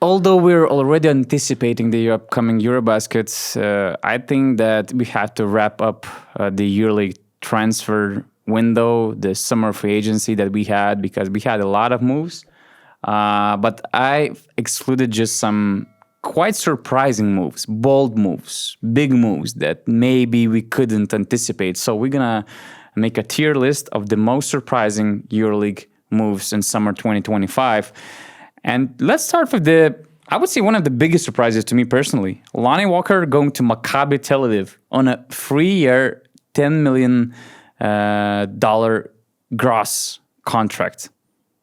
although we're already anticipating the upcoming Eurobaskets, I think that we have to wrap up the yearly transfer window, the summer free agency that we had, because we had a lot of moves. But I excluded just some quite surprising moves, bold moves, big moves that maybe we couldn't anticipate. So we're going to make a tier list of the most surprising EuroLeague moves in summer 2025. And let's start with I would say one of the biggest surprises to me personally. Lonnie Walker going to Maccabi Tel Aviv on a 3-year, $10 million gross contract.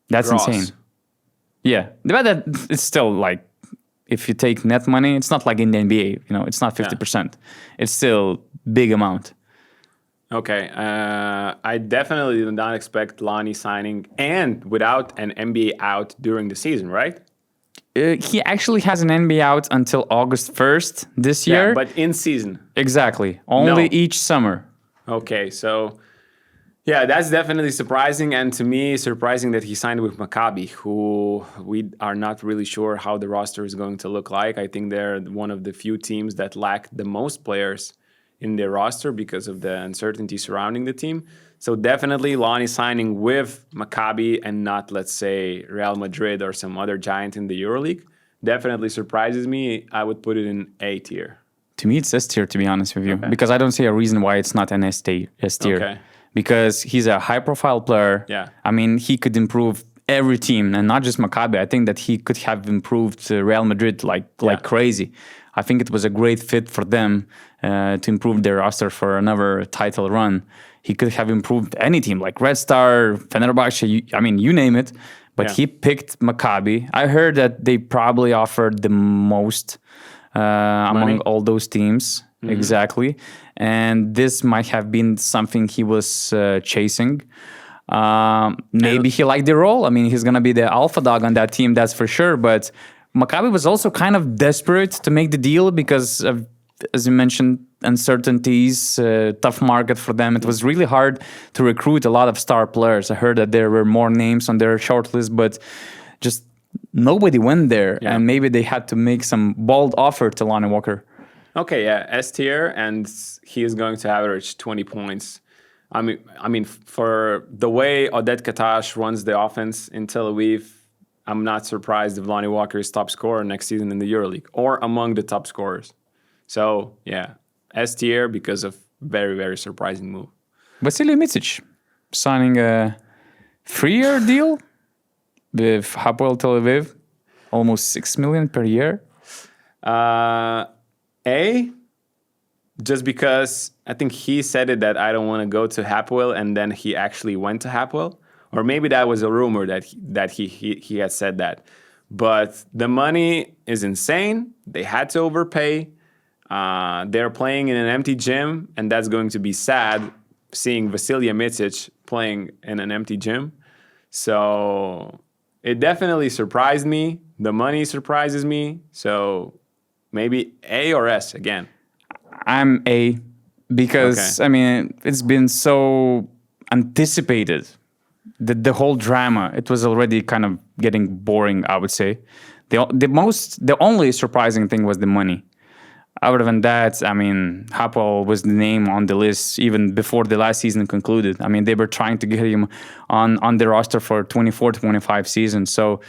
That's insane. Yeah. But it's still like, if you take net money, it's not like in the NBA, it's not 50%. Yeah. It's still big amount. Okay. I definitely did not expect Lonnie signing and without an NBA out during the season, right? He actually has an NBA out until August 1st this year. Yeah, but in season. Exactly. Only each summer. Okay, so yeah, that's definitely surprising. And to me, surprising that he signed with Maccabi, who we are not really sure how the roster is going to look like. I think they're one of the few teams that lack the most players in their roster because of the uncertainty surrounding the team. So definitely Lonnie signing with Maccabi and not, let's say, Real Madrid or some other giant in the EuroLeague definitely surprises me. I would put it in A tier. To me, it's S tier, to be honest with you, because I don't see a reason why it's not an S tier. Okay. Because he's a high-profile player. Yeah. I mean, he could improve every team, and not just Maccabi. I think that he could have improved Real Madrid like crazy. I think it was a great fit for them to improve their roster for another title run. He could have improved any team, like Red Star, Fenerbahce, you name it. But he picked Maccabi. I heard that they probably offered the most among all those teams. Mm-hmm. Exactly. And this might have been something he was chasing. Maybe he liked the role. I mean, he's going to be the alpha dog on that team, that's for sure. But Maccabi was also kind of desperate to make the deal because of, as you mentioned, uncertainties, tough market for them. It was really hard to recruit a lot of star players. I heard that there were more names on their shortlist, but just nobody went there. Yeah. And maybe they had to make some bold offer to Lonnie Walker. Okay, yeah, S tier, and he is going to average 20 points. I mean, for the way Oded Katash runs the offense in Tel Aviv, I'm not surprised if Lonnie Walker is top scorer next season in the EuroLeague or among the top scorers. So, yeah, S tier because of very, very surprising move. Vasilij Micic signing a 3-year deal with Hapoel Tel Aviv, almost $6 million per year. A, just because I think he said it that I don't want to go to Hapoel, and then he actually went to Hapoel. Or maybe that was a rumor that he had said that. But the money is insane. They had to overpay. They're playing in an empty gym, and that's going to be sad seeing Vasilij Micic playing in an empty gym. So it definitely surprised me. The money surprises me. So maybe A or S again. I'm A because, I mean, it's been so anticipated. The whole drama, it was already kind of getting boring, I would say. The only surprising thing was the money. Other than that, I mean, Hapoel was the name on the list even before the last season concluded. I mean, they were trying to get him on the roster for 24-25 season. So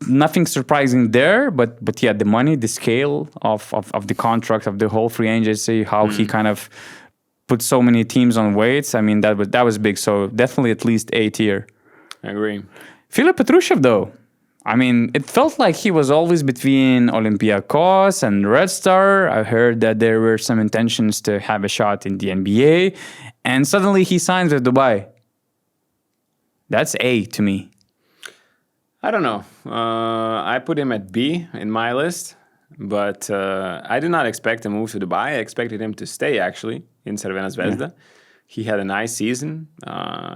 nothing surprising there, but yeah, the money, the scale of the contract, of the whole free agency, how he kind of put so many teams on weights. I mean, that was big. So definitely at least A tier. I agree. Filip Petrushev, though. I mean, it felt like he was always between Olympiacos and Red Star. I heard that there were some intentions to have a shot in the NBA. And suddenly he signs with Dubai. That's A to me. I don't know. I put him at B in my list. But I did not expect a move to Dubai. I expected him to stay, actually, in Crvena Zvezda. Yeah. He had a nice season.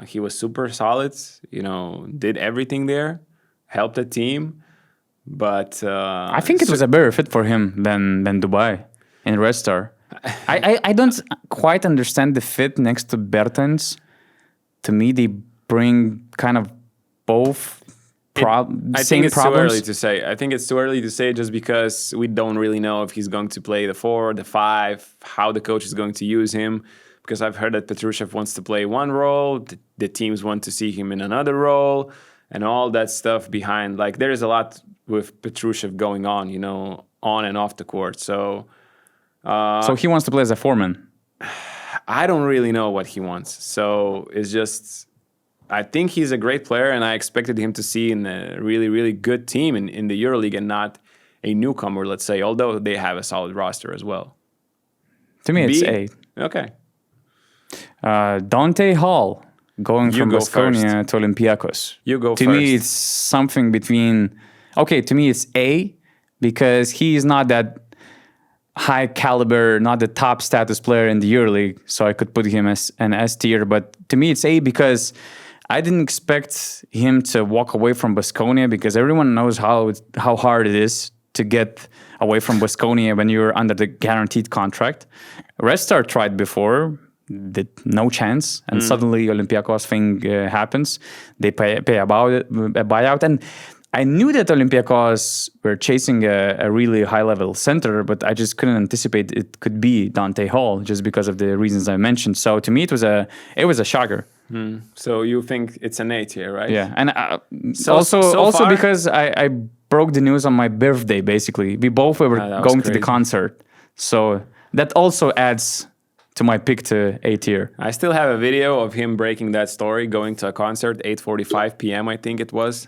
He was super solid, did everything there, helped the team. But I think it was a better fit for him than Dubai in Red Star. I don't quite understand the fit next to Bertens. To me, they bring kind of both I think same it's too problems. early to say. I think it's too early to say just because we don't really know if he's going to play the 4, the 5, how the coach is going to use him. Because I've heard that Petrushev wants to play one role, the teams want to see him in another role, and all that stuff behind. Like, there is a lot with Petrushev going on, on and off the court. So he wants to play as a foreman. I don't really know what he wants. So it's just, I think he's a great player, and I expected him to see in a really, really good team in the EuroLeague and not a newcomer, let's say, although they have a solid roster as well. To me, it's B? A. Okay. Dante Hall going from go Baskonia to Olympiacos. You go to first. me, it's something between. Okay, to me, it's A because he is not that high caliber, not the top status player in the EuroLeague, so I could put him as an S tier. But to me, it's A because I didn't expect him to walk away from Baskonia because everyone knows how hard it is to get away from Baskonia when you're under the guaranteed contract. Red Star tried before, did no chance, and suddenly Olympiacos thing happens. They pay a buyout, and I knew that Olympiacos were chasing a really high-level center, but I just couldn't anticipate it could be Dante Hall just because of the reasons I mentioned. So to me, it was a shocker. So you think it's an 8 here, right? Yeah, and So also far- because I broke the news on my birthday. Basically, we both were that was going to the crazy. concert, so that also adds to my pick to A tier. I still have a video of him breaking that story, going to a concert, 8:45 p.m. I think it was.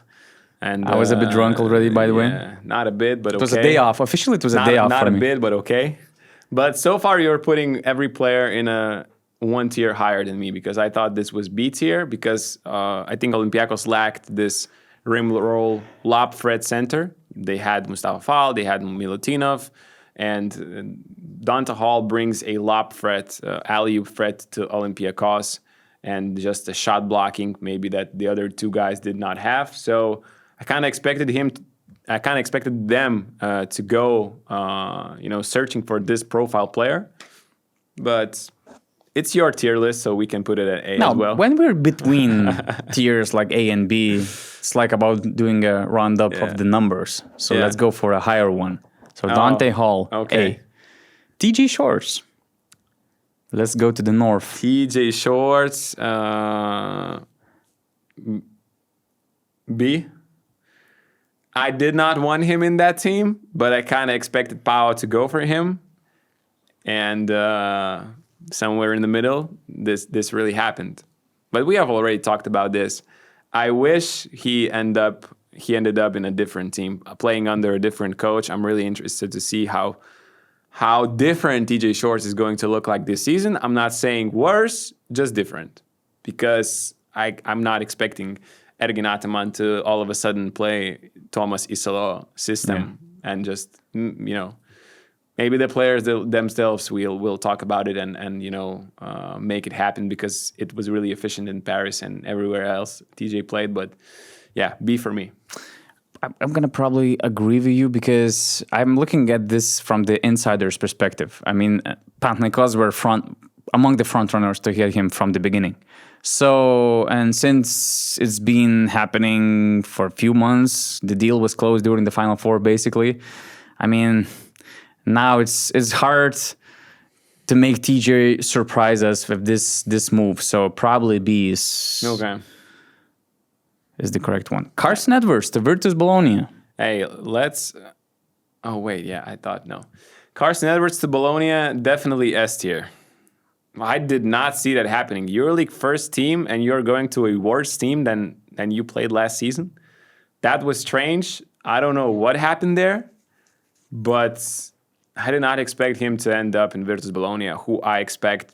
And I was a bit drunk already, by the way. Yeah, not a bit, but It was a day off. Officially, it was a day off Not for a me. bit, but okay. But so far, you're putting every player in a 1 tier higher than me because I thought this was B tier because I think Olympiacos lacked this rim roll lob threat center. They had Mustafa Fall, they had Milutinov, and Dante Hall brings a lob threat, alley-oop threat to Olympiacos, and just a shot blocking maybe that the other two guys did not have. So I kind of expected them to go, searching for this profile player. But it's your tier list, so we can put it at A No, as well. when we're between tiers like A and B, it's like about doing a roundup of the numbers. So let's go for a higher one. So Dante Hall, okay. A. TG Shorts. Let's go to the north. TJ Shorts, B. I did not want him in that team, but I kind of expected Pau to go for him. And somewhere in the middle, this really happened. But we have already talked about this. I wish he ended up in a different team, playing under a different coach. I'm really interested to see how different TJ Shorts is going to look like this season. I'm not saying worse, just different. Because I'm not expecting Ergin Ataman to all of a sudden play Thomas Isalo system and just, maybe the players themselves will talk about it and make it happen because it was really efficient in Paris and everywhere else TJ played. But yeah, B for me. I'm going to probably agree with you because I'm looking at this from the insider's perspective. I mean, Panathinaikos were among the front runners to get him from the beginning. So, and since it's been happening for a few months, the deal was closed during the Final Four, basically. I mean, now it's hard to make TJ surprise us with this move. So probably B is the correct one. Carson Edwards to Virtus Bologna. Hey, let's. Oh wait, yeah, I thought no. Carson Edwards to Bologna, definitely S tier. I did not see that happening. EuroLeague first team, and you're going to a worse team than you played last season. That was strange. I don't know what happened there, but I did not expect him to end up in Virtus Bologna, who I expect,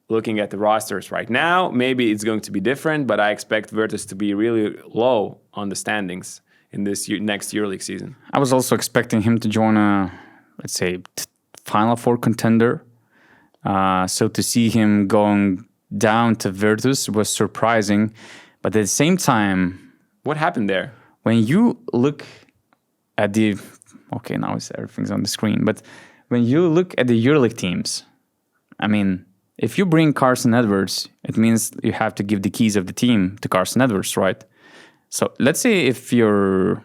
looking at the rosters right now, maybe it's going to be different, but I expect Virtus to be really low on the standings in this next EuroLeague season. I was also expecting him to join a, let's say, Final Four contender. So to see him going down to Virtus was surprising. But at the same time... What happened there? When you look at the... Okay, now everything's on the screen. But when you look at the EuroLeague teams, I mean, if you bring Carson Edwards, it means you have to give the keys of the team to Carson Edwards, right? So let's say if you're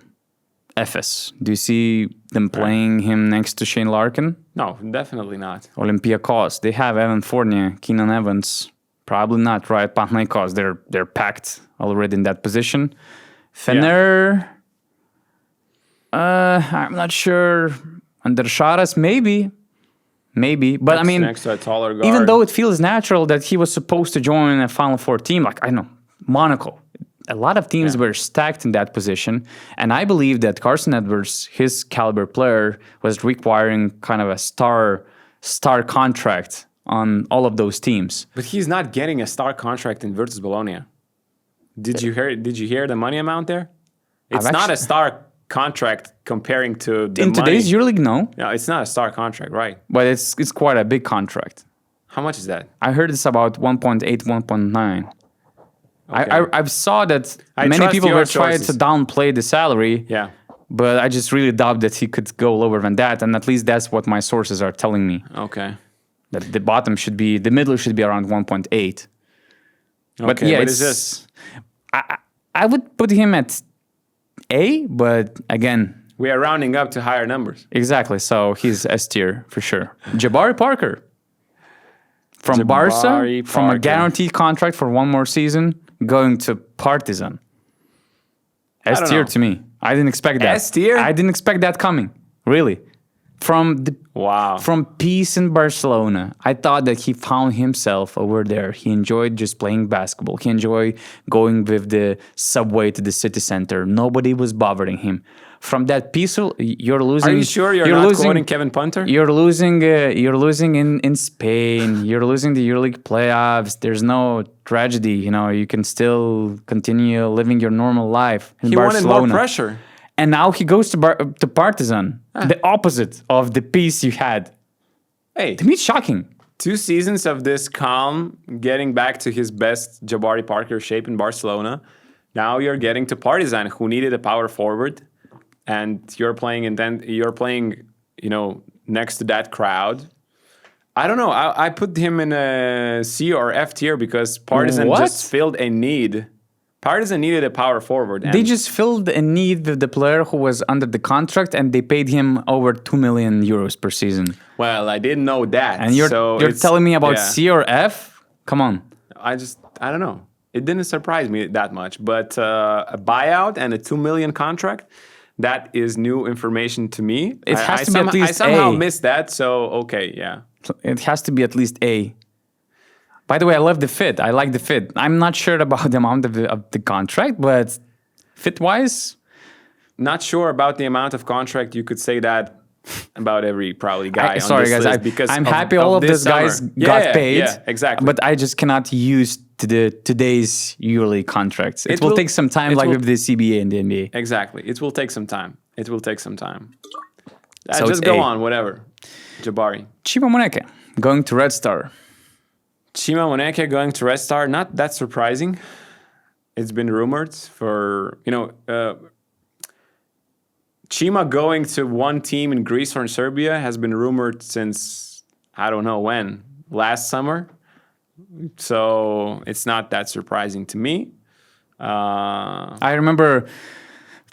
FS, do you see them playing him next to Shane Larkin? No, definitely not. Olympiacos, they have Evan Fournier, Keenan Evans. Probably not, right? Panathinaikos, they're packed already in that position. Fener, I'm not sure. Under Sharas, maybe. But I mean, next to a taller guard. even though it feels natural that he was supposed to join a Final Four team, like I know, Monaco, a lot of teams were stacked in that position. And I believe that Carson Edwards, his caliber player, was requiring kind of a star contract on all of those teams. But he's not getting a star contract in Virtus Bologna. Did you hear the money amount there? It's not a star contract comparing to the in today's EuroLeague, no. No, it's not a star contract, right? But it's quite a big contract. How much is that? I heard it's about 1.8, 1.9. Okay. I saw that I many trust people your were trying sources. to downplay the salary. Yeah. But I just really doubt that he could go lower than that. And at least that's what my sources are telling me. Okay. That the middle should be around 1.8. But yeah, what is this? I would put him at A, but again, We are rounding up to higher numbers. exactly. So he's S tier for sure. Jabari Parker from Barca, from a guaranteed contract for one more season, going to Partizan. S don't tier know. to me. I didn't expect that. S tier? I didn't expect that coming. Really. Wow. From peace in Barcelona, I thought that he found himself over there. He enjoyed just playing basketball. He enjoyed going with the subway to the city center. Nobody was bothering him. From that peaceful, you're losing. Are you sure you're not quoting Kevin Punter? You're losing. You're losing in Spain. You're losing the EuroLeague playoffs. There's no tragedy. You can still continue living your normal life in He Barcelona. wanted more pressure. And now he goes to Partizan, the opposite of the peace you had. Hey, To me, it's shocking. 2 seasons of this calm, getting back to his best Jabari Parker shape in Barcelona. Now you're getting to Partizan, who needed a power forward, and you're playing next to that crowd. I don't know. I put him in a C or F tier because Partizan What? just filled a need. Partizan needed a power forward. And They just filled a need with the player who was under the contract, and they paid him over 2 million euros per season. well, I didn't know that. And you're telling me about C or F? Come on. I don't know. It didn't surprise me that much. But a buyout and a 2 million contract, that is new information to me. It has to be at least I somehow A. missed that. So, okay, yeah. It has to be at least A. By the way, I love the fit. I like the fit. I'm not sure about the amount of the contract, but fit-wise, Not sure about the amount of contract. You could say that about every probably guy on sorry this guys, list because I'm of- happy all of this these guys summer. got paid. Yeah, exactly. But I just cannot use today's yearly contracts. It will take some time, like with the CBA and the NBA. Exactly. It will take some time. So Just it's go A. on, whatever. Jabari. Chima Moneke going to Red Star. Chima Moneke going to Red Star, not that surprising. It's been rumored for, Chima going to one team in Greece or in Serbia has been rumored since, I don't know when, last summer. So it's not that surprising to me. I remember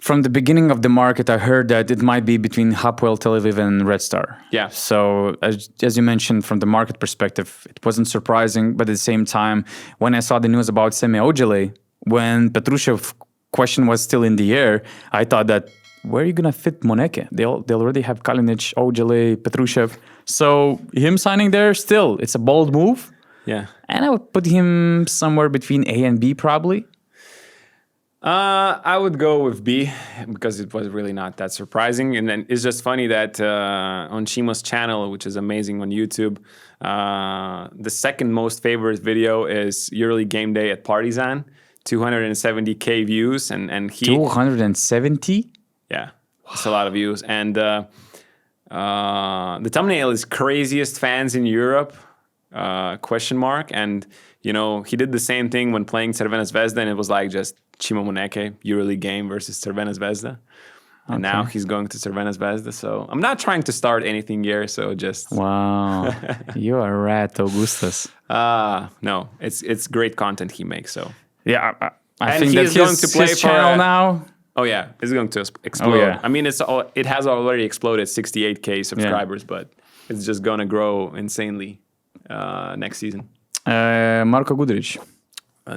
from the beginning of the market, I heard that it might be between Hapoel Tel Aviv and Red Star. Yeah. So as you mentioned, from the market perspective, it wasn't surprising. But at the same time, when I saw the news about Semi Ojeleye, when Petrushev question was still in the air, I thought that where are you gonna fit Moneke? They already have Kalinic, Ojeleye, Petrushev. So him signing there, still, it's a bold move. Yeah. And I would put him somewhere between A and B probably. I would go with B because it was really not that surprising. And then it's just funny that on Chima's channel, which is amazing on YouTube, the second most favorite video is EuroLeague Game Day at Partizan, 270K views. And he... 270? Yeah, it's a lot of views. And the thumbnail is craziest fans in Europe, ? And, he did the same thing when playing Crvena Zvezda, and it was like just Chima Moneke, EuroLeague game versus Crvena Zvezda. And now he's going to Crvena Zvezda. So I'm not trying to start anything here, so just... Wow, you are a rat, Augustus. No, it's great content he makes, so... Yeah, I And think he that is going to play his for channel a- now. Oh yeah, it's going to explode. yeah. I mean, it has already exploded 68K subscribers, but it's just gonna grow insanely next season. Marko Guduric.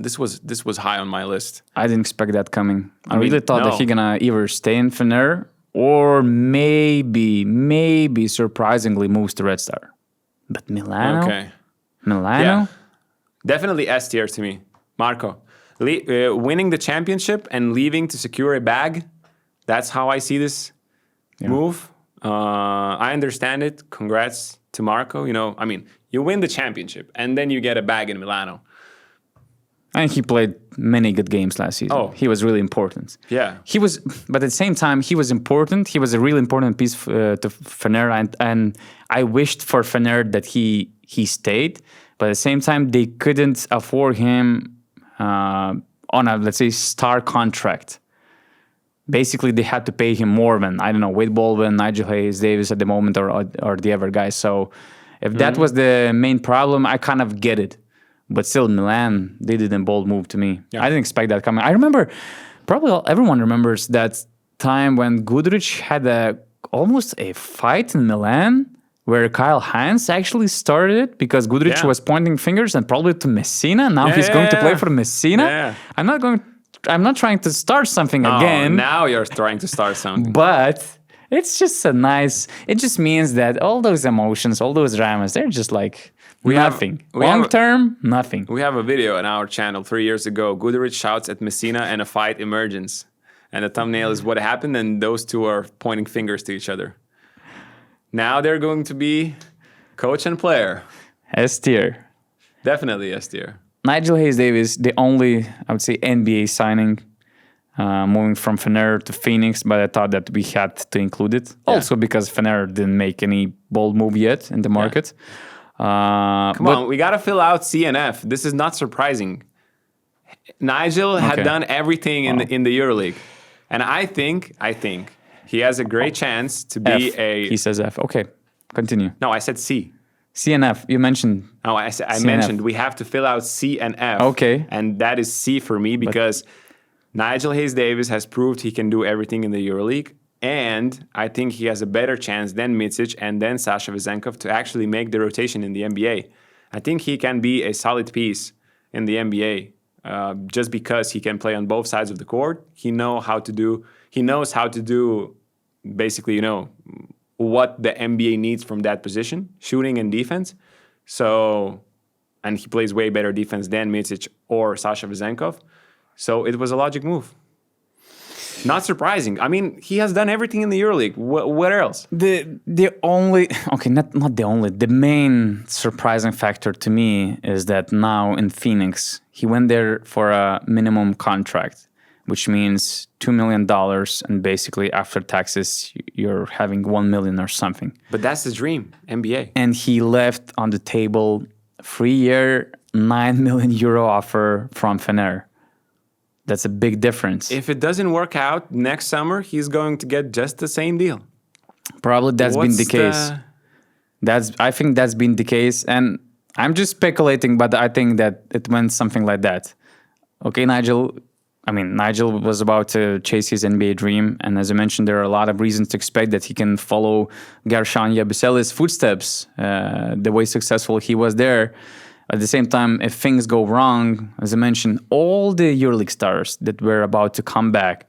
This was high on my list. I didn't expect that coming. I mean, really thought that no. he gonna either stay in Fener or maybe surprisingly moves to Red Star. But Milano? Okay. Milano? Yeah. Definitely S tier to me. Marco. Winning the championship and leaving to secure a bag. That's how I see this move. I understand it. Congrats to Marco. You know, I mean, you win the championship and then you get a bag in Milano. And he played many good games last season. Oh. He was really important. Yeah. He was, but at the same time, he was important. He was a really important piece to Fener, and I wished for Fener that he stayed. But at the same time, they couldn't afford him on a, let's say, star contract. Basically, they had to pay him more than, I don't know, Wade Baldwin, Nigel Hayes-Davis at the moment, or the other guys. So if that was the main problem, I kind of get it. But still, Milan, they did a bold move to me. Yeah. I didn't expect that coming. I remember, probably everyone remembers that time when Guduric had almost a fight in Milan where Kyle Hines actually started it because Guduric was pointing fingers and probably to Messina. Now he's going to play for Messina. Yeah. I'm not trying to start something again. Now you're trying to start something. But it's just it just means that all those emotions, all those dramas, they're just like nothing. Long term, nothing. We have a video on our channel 3 years ago. Guduric shouts at Messina and a fight emerges. And the thumbnail is what happened, and those two are pointing fingers to each other. Now they're going to be coach and player. S tier. Definitely S tier. Nigel Hayes-Davis, the only, I would say, NBA signing, moving from Fener to Phoenix, but I thought that we had to include it. Yeah. Also because Fener didn't make any bold move yet in the market. Come on, we got to fill out CNF. This is not surprising. Nigel had done everything in the EuroLeague. And I think he has a great chance to be He says F. Okay, continue. No, I said C. CNF, you mentioned. No, I mentioned we have to fill out C and F. Okay. And that is C for me because Nigel Hayes-Davis has proved he can do everything in the EuroLeague. And I think he has a better chance than Micic and then Sasha Vezenkov to actually make the rotation in the NBA. I think he can be a solid piece in the NBA just because he can play on both sides of the court. He knows how to do basically, what the NBA needs from that position, shooting and defense. So, and he plays way better defense than Micic or Sasha Vezenkov. So it was a logic move. Not surprising. I mean, he has done everything in the EuroLeague. What else? The main surprising factor to me is that now in Phoenix, he went there for a minimum contract, which means $2 million, and basically after taxes, you're having $1 million or something. But that's the dream, NBA. And he left on the table 3-year, €9 million offer from Fener. That's a big difference. If it doesn't work out next summer, he's going to get just the same deal. Probably that's been the case. I think that's been the case, and I'm just speculating, but I think that it went something like that. Okay, Nigel was about to chase his NBA dream, and as I mentioned, there are a lot of reasons to expect that he can follow Gershon Yabusele's footsteps, the way successful he was there. At the same time, if things go wrong, as I mentioned, all the EuroLeague stars that were about to come back,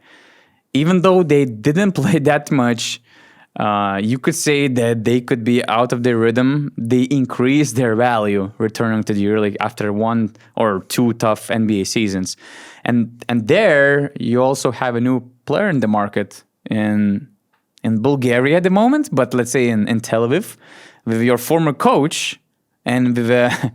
even though they didn't play that much, you could say that they could be out of their rhythm. They increased their value returning to the EuroLeague after 1 or 2 tough NBA seasons. And there, you also have a new player in the market in Bulgaria at the moment, but let's say in Tel Aviv, with your former coach and with a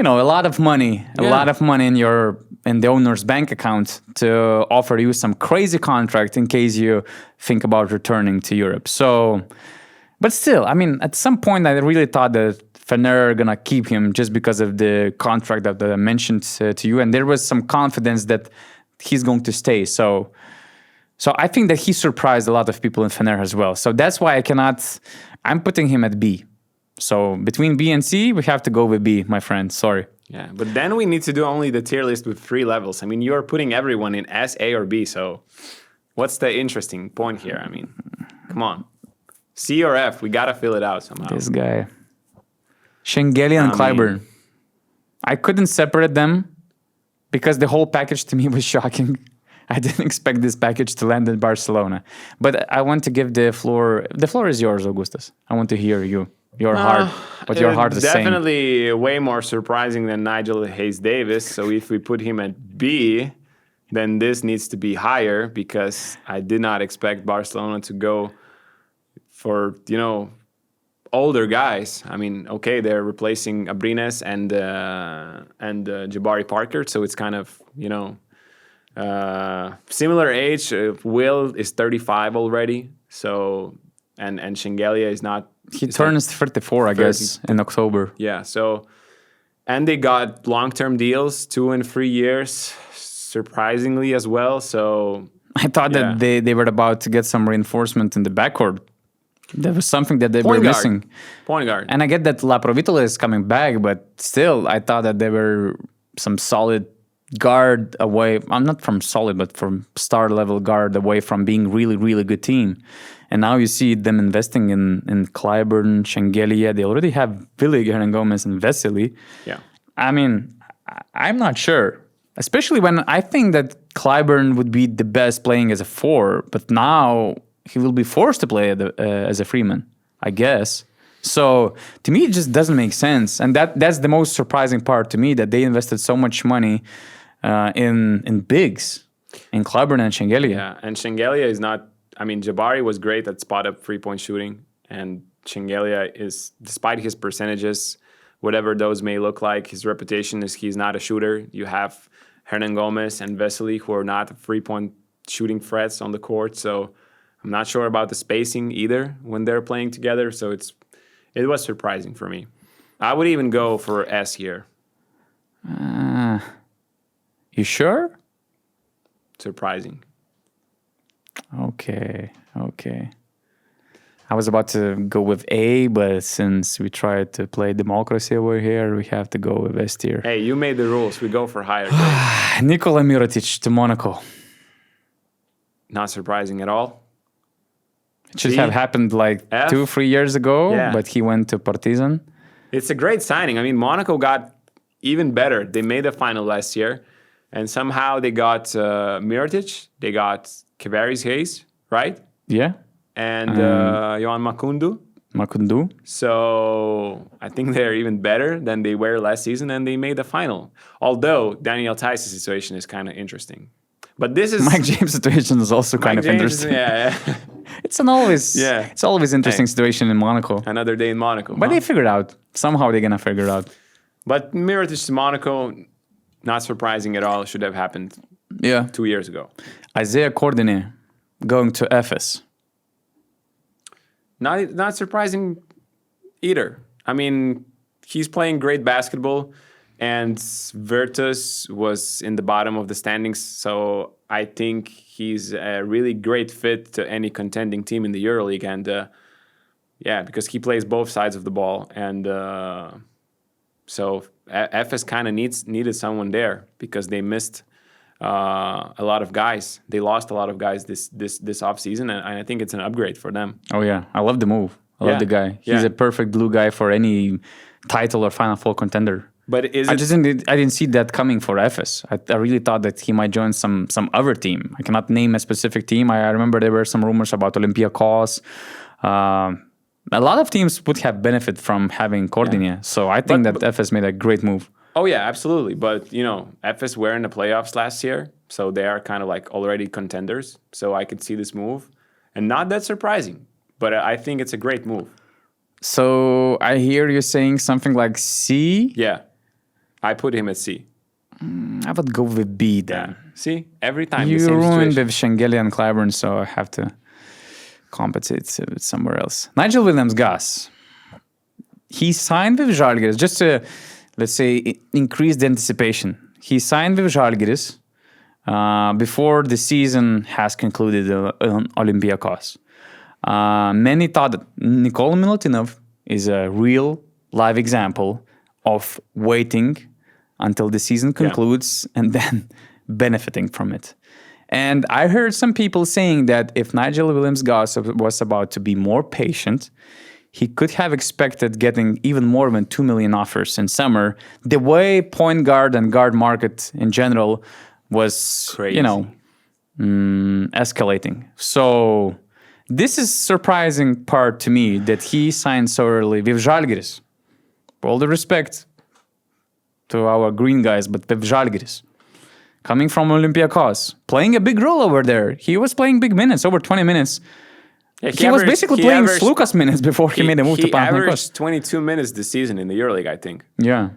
lot of money in the owner's bank account to offer you some crazy contract in case you think about returning to Europe. So, but still, I mean, at some point, I really thought that Fener are gonna keep him just because of the contract that I mentioned to you, and there was some confidence that he's going to stay. So I think that he surprised a lot of people in Fener as well. So that's why I'm putting him at B. So between B and C, we have to go with B, my friend. Sorry. Yeah, but then we need to do only the tier list with 3 levels. I mean, you're putting everyone in S, A, or B. So what's the interesting point here? I mean, come on. C or F, we got to fill it out somehow. This guy. Schengelia and Clyburn. I couldn't separate them because the whole package to me was shocking. I didn't expect this package to land in Barcelona. But I want to give the floor. The floor is yours, Augustus. I want to hear you. Your heart. What your heart is saying. Definitely way more surprising than Nigel Hayes-Davis. So if we put him at B, then this needs to be higher because I did not expect Barcelona to go for, older guys. I mean, okay, they're replacing Abrines and Jabari Parker, so it's kind of, similar age. Will is 35 already, so and Schengelia is not. He turns 34, I guess, in October. Yeah, so and they got long-term deals, 2 and 3 years, surprisingly as well. So I thought that they were about to get some reinforcement in the backcourt. There was something that they were missing. Point guard. And I get that La Provitola is coming back, but still, I thought that they were some solid guard away. I'm not from solid, but from star level guard away from being really, really good team. And now you see them investing in Clyburn, Schengelia. They already have Billy Gomez and Vesely. Yeah. I mean, I'm not sure. Especially when I think that Clyburn would be the best playing as a 4, but now he will be forced to play as a Freeman, I guess. So to me, it just doesn't make sense. And that's the most surprising part to me, that they invested so much money in bigs, in Clyburn and Schengelia. Yeah, and Schengelia is not... I mean, Jabari was great at spot-up three-point shooting, and Schengelia is, despite his percentages, whatever those may look like, his reputation is he's not a shooter. You have Hernan Gomez and Vesely, who are not three-point shooting threats on the court, so I'm not sure about the spacing either when they're playing together, so it was surprising for me. I would even go for S here. You sure? Surprising. Okay. I was about to go with A, but since we tried to play democracy over here, we have to go with S tier. Hey, you made the rules. We go for higher grade. Nikola Mirotic to Monaco. Not surprising at all. It should have happened like F? 2-3 years ago, but he went to Partizan. It's a great signing. I mean, Monaco got even better. They made the final last year, and somehow they got Mirotic. They got Kevaris Hayes, right? Yeah. And Johan Makundu. So I think they're even better than they were last season, and they made the final. Although Daniel Theis' situation is kind of interesting. But this is... Mike James' situation is also kind of interesting. Yeah. It's always interesting situation in Monaco. Another day in Monaco. But they figured out. Somehow they're going to figure it out. But Mirotic to Monaco, not surprising at all. Should have happened 2 years ago. Isaiah Cordinet going to Efes. Not surprising either. I mean, he's playing great basketball, and Virtus was in the bottom of the standings, so I think he's a really great fit to any contending team in the EuroLeague, and because he plays both sides of the ball, and so Efes kind of needed someone there because they missed a lot of guys. They lost a lot of guys this offseason, and I think it's an upgrade for them. Oh, yeah. I love the move. I love the guy. He's a perfect glue guy for any title or Final Four contender. But I didn't see that coming for Efes. I really thought that he might join some other team. I cannot name a specific team. I remember there were some rumors about Olympiacos. A lot of teams would have benefit from having Cordinet. Yeah. So I think that Efes made a great move. Oh, yeah, absolutely. But, Efes were in the playoffs last year, so they are kind of like already contenders. So I could see this move. And not that surprising, but I think it's a great move. So I hear you saying something like C? Yeah. I put him at C. I would go with B then. Yeah. See? Every time you the same ruined situation. with Schengelia and Clyburn, so I have to compensate somewhere else. Nigel Williams-Goss. He signed with Žalgiris just to, let's say, increase the anticipation. He signed with Žalgiris before the season has concluded on Olympiacos. Many thought that Nikola Milutinov is a real live example of waiting until the season concludes and then benefiting from it. And I heard some people saying that if Nigel Williams-Goss was about to be more patient, he could have expected getting even more than 2 million offers in summer. The way point guard and guard market in general was, crazy, escalating. So this is surprising part to me that he signed so early with Žalgiris. All the respect to our green guys, but with Žalgiris. Coming from Olympiacos, playing a big role over there. He was playing big minutes, over 20 minutes. Yeah, he was basically playing Slukas minutes before he made a move to Panathinaikos. He averaged 22 minutes this season in the EuroLeague, I think. Yeah.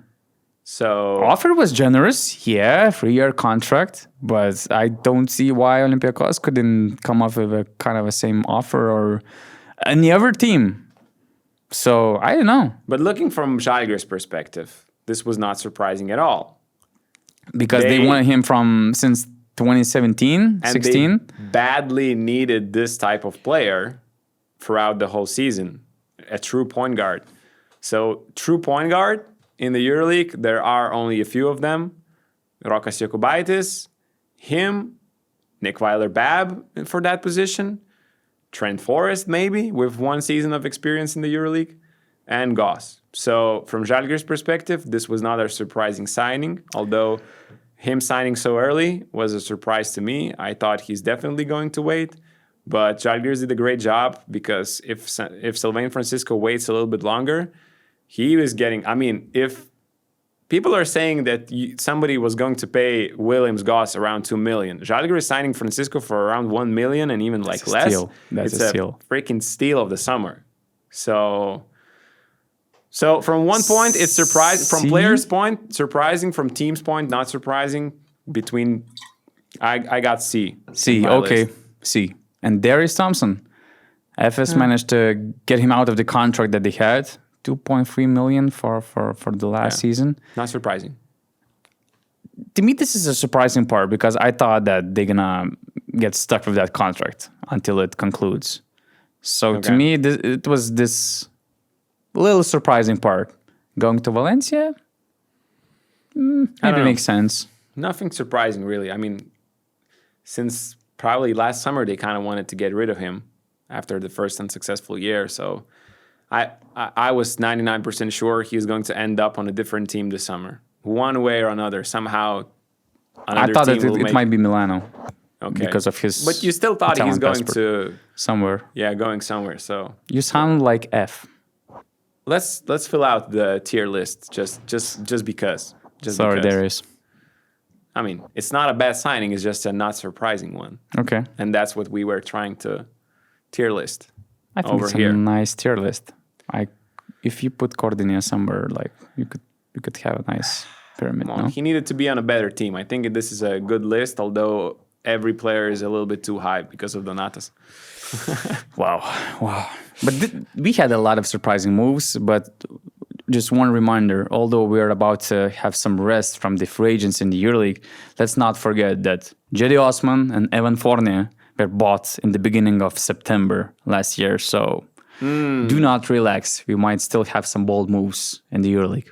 So offer was generous, 3-year contract, but I don't see why Olympiacos couldn't come up with a kind of a same offer or any other team. So I don't know. But looking from Žalgiris' perspective, this was not surprising at all. Because they wanted him since 2017, 16. And they badly needed this type of player throughout the whole season, a true point guard. So true point guard in the EuroLeague, there are only a few of them. Rokas Jokubaitis, him, Nick Weiler-Babb for that position, Trent Forrest maybe with 1 season of experience in the EuroLeague, and Goss. So from Žalgiris' perspective, this was not a surprising signing, although him signing so early was a surprise to me. I thought he's definitely going to wait, but Žalgiris did a great job because if Sylvain Francisco waits a little bit longer, he was getting, I mean, if people are saying that somebody was going to pay Williams-Goss around 2 million, Žalgiris signing Francisco for around 1 million and even like less, it's a steal. Freaking steal of the summer. So from one point, it's surprising. From players' point, surprising. From team's point, not surprising. I got C. Okay, list. C. And Darius Thompson. FS managed to get him out of the contract that they had, 2.3 million for the last season. Not surprising. To me, this is a surprising part because I thought that they're gonna get stuck with that contract until it concludes. So to me, it was this little surprising part. Going to Valencia, maybe makes sense. Nothing surprising, really. I mean, since probably last summer, they kind of wanted to get rid of him after the first unsuccessful year. So I was 99% sure he was going to end up on a different team this summer. One way or another, somehow. I thought that it might be Milano. Okay. Because of his But you still thought he's going to... Somewhere. Yeah, going somewhere, so... You sound like F. Let's fill out the tier list just because. Sorry, Darius. I mean, it's not a bad signing. It's just a not surprising one. Okay. And that's what we were trying to tier list. I think it's a nice tier list. If you put Cordinia somewhere, like you could have a nice pyramid. Well, no? He needed to be on a better team. I think this is a good list, although every player is a little bit too high because of Donatas. Wow. But we had a lot of surprising moves, but just one reminder, although we're about to have some rest from the free agents in the EuroLeague, let's not forget that Jedi Osman and Evan Fournier were bought in the beginning of September last year. So do not relax. We might still have some bold moves in the EuroLeague.